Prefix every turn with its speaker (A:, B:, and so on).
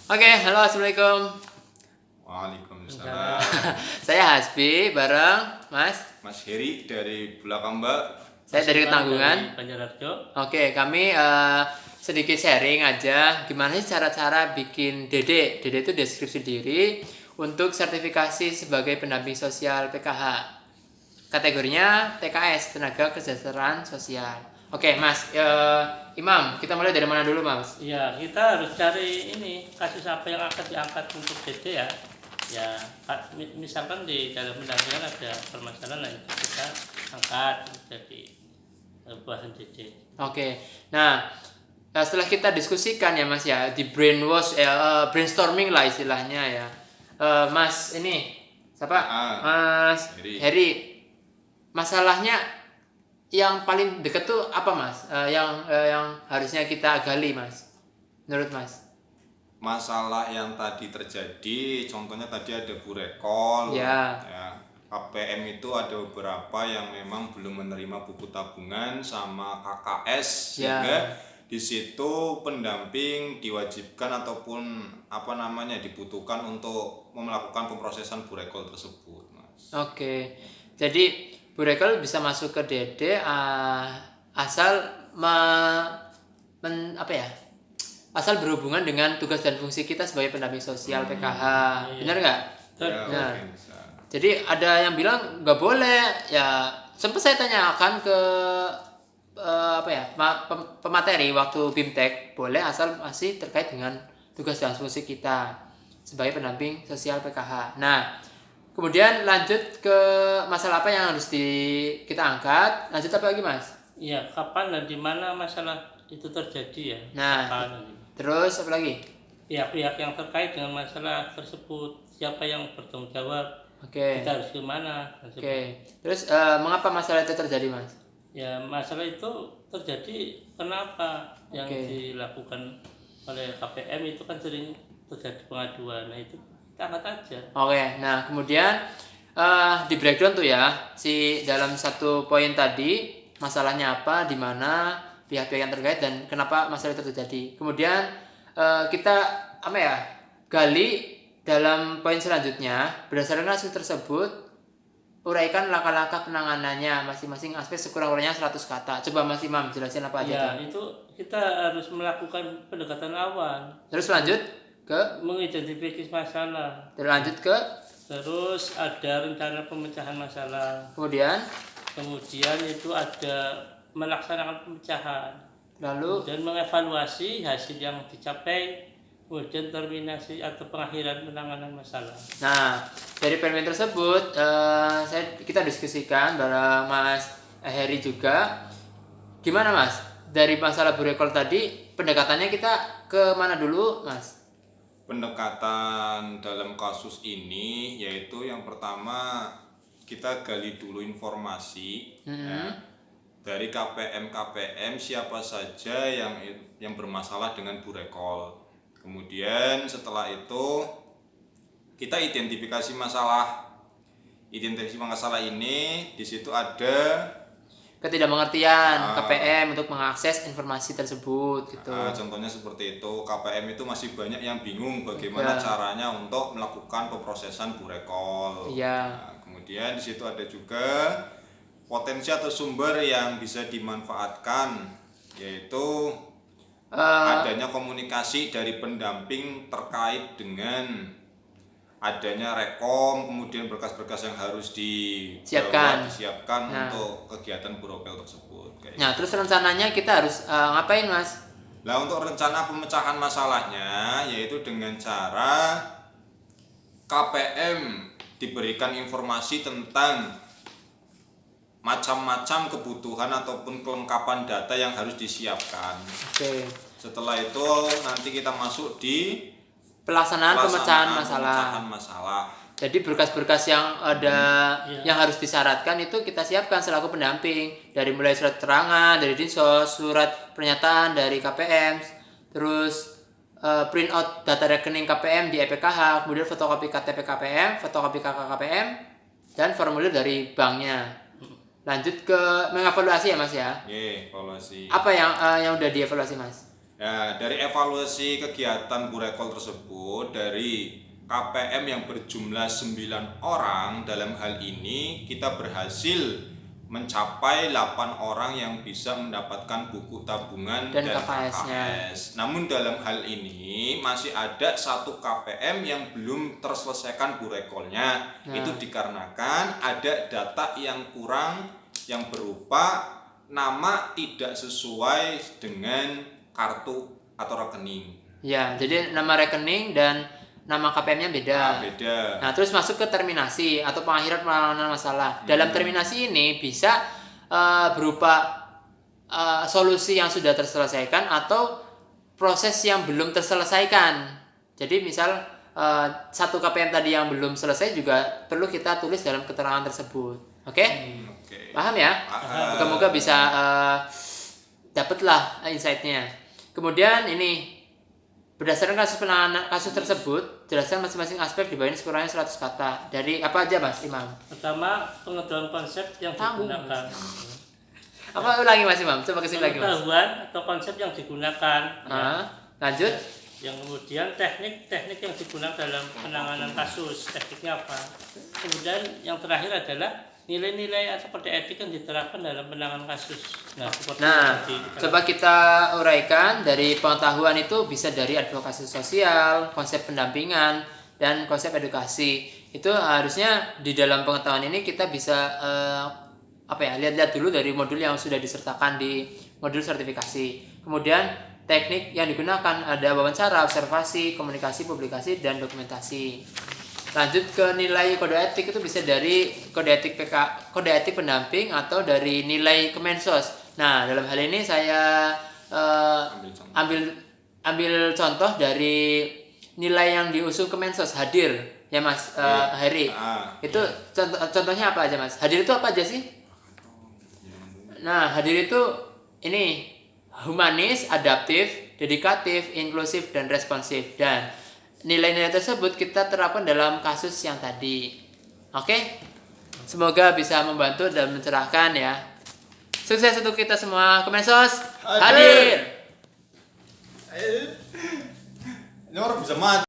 A: Oke, halo, assalamualaikum.
B: Waalaikumsalam.
A: Saya Hasbi bareng
B: Mas Heri dari Bulakamba.
A: saya dari
C: Iwan
A: Ketanggungan.
C: dari Banjararjo.
A: Oke, kami sedikit sharing aja gimana sih cara-cara bikin DD. DD itu deskripsi diri untuk sertifikasi sebagai pendamping sosial PKH. Kategorinya TKS, Tenaga Kesejahteraan Sosial. Oke, Mas Imam, kita mulai dari mana dulu, Mas?
C: Ya, kita harus cari ini kasus apa yang akan diangkat untuk DD ya. Ya, misalkan di dalam pendampingan ada permasalahan yang kita angkat jadi bahan DD.
A: Oke, nah setelah kita diskusikan ya Mas ya, di brainwash, brainstorming lah istilahnya ya. Mas ini siapa? Mas
B: Heri.
A: Heri. Masalahnya yang paling deket tuh apa Mas? Yang harusnya kita gali Mas, menurut Mas?
B: Masalah yang tadi terjadi, contohnya tadi ada burekol,
A: Ya.
B: KPM itu ada beberapa yang memang belum menerima buku tabungan sama KKS,
A: Ya.
B: sehingga di situ pendamping diwajibkan ataupun dibutuhkan untuk melakukan pemrosesan burekol tersebut, Mas.
A: Oke, jadi burekol bisa masuk ke DD asal asal berhubungan dengan tugas dan fungsi kita sebagai pendamping sosial PKH, benar nggak?
B: Ya,
A: Nah,
B: oke, bisa.
A: jadi ada yang bilang nggak boleh, ya sempat saya tanyakan ke pemateri waktu BIMTEK, boleh asal masih terkait dengan tugas dan fungsi kita sebagai pendamping sosial PKH. Nah, kemudian lanjut ke masalah apa yang harus kita angkat. Lanjut apa lagi Mas?
C: Ya, kapan dan di mana masalah itu terjadi ya?
A: Nah,
C: Kapan,
A: terus apa lagi?
C: pihak-pihak yang terkait dengan masalah tersebut, siapa yang bertanggung jawab,
A: Oke.
C: kita harus kemana.
A: Oke. Terus mengapa masalah itu terjadi Mas?
C: Ya, masalah itu terjadi kenapa yang
A: Oke.
C: dilakukan oleh KPM itu kan sering terjadi pengaduan. Nah, itu kita angkat aja.
A: Oke. Nah, kemudian di breakdown tuh ya, si dalam satu poin tadi masalahnya apa, di mana pihak-pihak yang terkait dan kenapa masalah itu terjadi. Kemudian kita gali dalam poin selanjutnya, berdasarkan hasil tersebut uraikan langkah-langkah penanganannya masing-masing aspek sekurang-kurangnya 100 kata. Coba Mas Imam jelasin apa aja
C: Ya,
A: tuh.
C: itu kita harus melakukan pendekatan awal,
A: Terus lanjut ke
C: mengidentifikasi masalah.
A: lanjut ke
C: Terus ada rencana pemecahan masalah.
A: kemudian
C: Kemudian itu ada melaksanakan pemecahan.
A: lalu
C: Dan mengevaluasi hasil yang dicapai, kemudian terminasi atau pengakhiran penanganan masalah.
A: nah dari permen tersebut kita diskusikan bareng Mas Heri juga. Gimana Mas? Dari masalah burekol tadi pendekatannya kita ke mana dulu Mas?
B: Pendekatan dalam kasus ini yaitu yang pertama kita gali dulu informasi ya, dari KPM siapa saja yang bermasalah dengan burekol. Kemudian setelah itu kita identifikasi masalah. Identifikasi masalah ini di situ ada
A: Ketidakmengertian KPM untuk mengakses informasi tersebut gitu.
B: contohnya seperti itu, KPM itu masih banyak yang bingung bagaimana caranya untuk melakukan pemrosesan burekol.
A: Iya.
B: Nah, kemudian di situ ada juga potensi atau sumber yang bisa dimanfaatkan, yaitu adanya komunikasi dari pendamping terkait dengan adanya rekom, kemudian berkas-berkas yang harus disiapkan untuk kegiatan burekol tersebut.
A: Nah, terus rencananya kita harus ngapain Mas?
B: Nah, untuk rencana pemecahan masalahnya yaitu dengan cara KPM diberikan informasi tentang macam-macam kebutuhan ataupun kelengkapan data yang harus disiapkan.
A: Oke.
B: Setelah itu nanti kita masuk di
A: pelaksanaan pemecahan
B: masalah.
A: Jadi berkas-berkas yang ada yang harus disyaratkan itu kita siapkan selaku pendamping, dari mulai surat keterangan dari Dinsos, surat pernyataan dari KPM, terus print out data rekening KPM di EPKH, kemudian fotokopi KTP KPM, fotokopi KK KPM, dan formulir dari banknya. Lanjut ke mengevaluasi ya Mas ya.
B: Evaluasi.
A: Apa yang udah dievaluasi Mas?
B: Nah, dari evaluasi kegiatan Burekol tersebut, dari KPM yang berjumlah 9 orang, dalam hal ini kita berhasil mencapai 8 orang yang bisa mendapatkan buku tabungan
A: Dan
B: dan
A: KKS-nya.
B: KKS. Namun dalam hal ini masih ada satu KPM yang belum terselesaikan Burekolnya.
A: Nah.
B: Itu dikarenakan ada data yang kurang yang berupa nama tidak sesuai dengan kartu atau rekening.
A: Ya, jadi nama rekening dan nama KPM-nya beda.
B: Beda.
A: Nah, terus masuk ke terminasi atau pengakhiran penanganan masalah. Dalam terminasi ini bisa berupa solusi yang sudah terselesaikan atau proses yang belum terselesaikan. Jadi misal satu KPM tadi yang belum selesai juga perlu kita tulis dalam keterangan tersebut. Oke?
B: Oke.
A: Paham ya?
B: Paham.
A: Moga-moga bisa dapatlah insight-nya. Kemudian ini berdasarkan kasus tersebut, jelaskan masing-masing aspek di bawah ini sekurangnya 100 kata. Dari apa aja, Mas Imam?
C: Pertama, pengetahuan konsep yang
A: Tahu.
C: digunakan.
A: Apa ulangi, Mas Imam? Coba kesini lagi, Mas.
C: Pengetahuan atau konsep yang digunakan.
A: Lanjut.
C: Yang kemudian teknik yang digunakan dalam penanganan kasus, tekniknya apa. Kemudian yang terakhir adalah nilai-nilai atau kode etik yang diterapkan dalam penanganan kasus.
A: Nah, coba kita uraikan. Dari pengetahuan itu bisa dari advokasi sosial, konsep pendampingan, dan konsep edukasi. Itu harusnya di dalam pengetahuan ini kita bisa lihat-lihat dulu dari modul yang sudah disertakan di modul sertifikasi. Kemudian teknik yang digunakan ada wawancara, observasi, komunikasi, publikasi, dan dokumentasi. Lanjut ke nilai kode etik, itu bisa dari kode etik kode etik pendamping atau dari nilai Kemensos. Nah, dalam hal ini saya ambil contoh dari nilai yang diusung Kemensos, hadir ya Mas Heri. Itu contohnya apa aja, Mas? Hadir itu apa aja sih? Nah, hadir itu ini humanis, adaptif, dedikatif, inklusif, dan responsif. Dan nilai-nilai tersebut kita terapkan dalam kasus yang tadi. Oke? Semoga bisa membantu dan mencerahkan ya. Sukses untuk kita semua. Kemensos hadir.
B: Ini orang bisa mati.